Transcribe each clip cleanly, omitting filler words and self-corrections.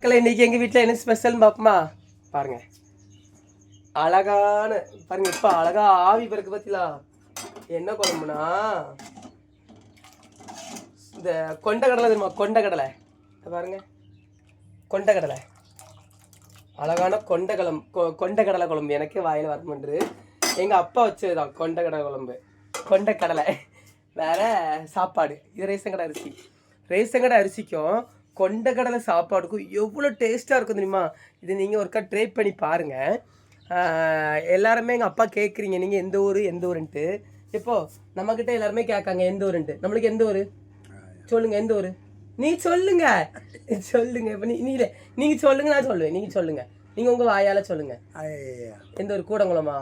மக்களே இன்னைக்கு எங்கள் வீட்டில் என்ன ஸ்பெஷல்னு பார்ப்போமா? பாருங்க, அழகான பாருங்க, இப்போ அழகா ஆவி பிறகு பார்த்தீங்களா? என்ன குழம்புனா இந்த கொண்டக்கடலை தெரியுமா? கொண்டக்கடலை பாருங்க, கொண்டக்கடலை அழகான கொண்டக்கடலை குழம்பு. எனக்கே வாயில் வரமாட்டுரு. எங்கள் அப்பா வச்சதுதான் கொண்டக்கடலை குழம்பு. கொண்டக்கடலை வேற சாப்பாடு. இது ரேஷன் கடை அரிசி. ரேஷன் கடை அரிசிக்கும் கொண்டக்கடலை சாப்பாடுக்கும் எவ்வளோ டேஸ்ட்டாக இருக்கும் தெரியுமா? இது நீங்கள் ஒருக்கா ட்ரை பண்ணி பாருங்கள். எல்லாருமே எங்கள் அப்பா கேட்குறீங்க, நீங்கள் எந்த ஊர் எந்த ஊருன்ட்டு. இப்போது நம்மக்கிட்ட எல்லாருமே கேட்காங்க எந்த ஊருன்ட்டு. நம்மளுக்கு எந்த ஊர் சொல்லுங்கள், எந்த ஊர்? நீ சொல்லுங்க இப்போ நீங்கள் சொல்லுங்க, நான் சொல்லுவேன். நீங்கள் சொல்லுங்கள், நீங்கள் உங்கள் வாயால் சொல்லுங்கள். எந்த ஒரு கூடங்குளமா?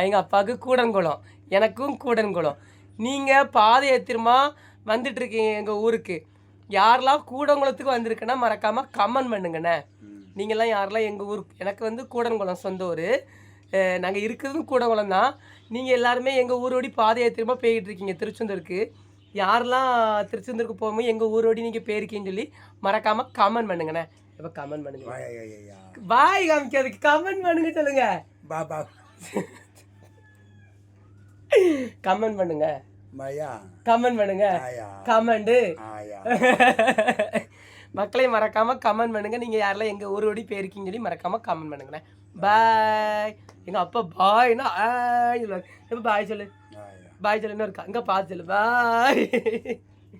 எங்கள் அப்பாவுக்கு கூடன்குளம், எனக்கும் கூடன்குளம். நீங்கள் பாதை ஏத்திரமா வந்துட்டுருக்கீங்க எங்கள் ஊருக்கு. யாரெல்லாம் கூடங்குளத்துக்கு வந்திருக்குன்னா மறக்காமல் கமெண்ட் பண்ணுங்கண்ணே. நீங்கள்லாம் யாரெல்லாம் எங்கள் ஊருக்கு, எனக்கு வந்து கூடன்குளம் சொந்த ஊர். நாங்கள் இருக்கிறதும் கூடங்குளம் தான். நீங்கள் எல்லாருமே எங்கள் ஊரோடி பாதை ஏத்திரமா போய்கிட்டு இருக்கீங்க திருச்செந்தூருக்கு. யாரெல்லாம் திருச்செந்தூருக்கு போகும்போது எங்கள் ஊரோடி நீங்கள் போயிருக்கீங்கன்னு சொல்லி மறக்காமல் கமெண்ட் பண்ணுங்கண்ணே. இப்போ கமெண்ட் பண்ணுங்க, பாய் காமிக்கிறதுக்கு கமெண்ட் பண்ணுங்க, சொல்லுங்க பாபா. கமெண்ட் பண்ணுங்க, கமெண்ட் பண்ணுங்க, கமெண்டு. மக்களை மறக்காம கமெண்ட் பண்ணுங்க. நீங்க யாரெல்லாம் எங்க ஊர் ஓடி போயிருக்கீங்க சொல்லி மறக்காம கமெண்ட் பண்ணுங்கண்ணே. பாய். எங்க அப்பா பாய்னா சொல்லுவாங்க. எப்ப பாய் சொல்லு, பாய் சொல்லுன்னு இருக்கா, இங்க பார்த்து சொல்லு பாய்.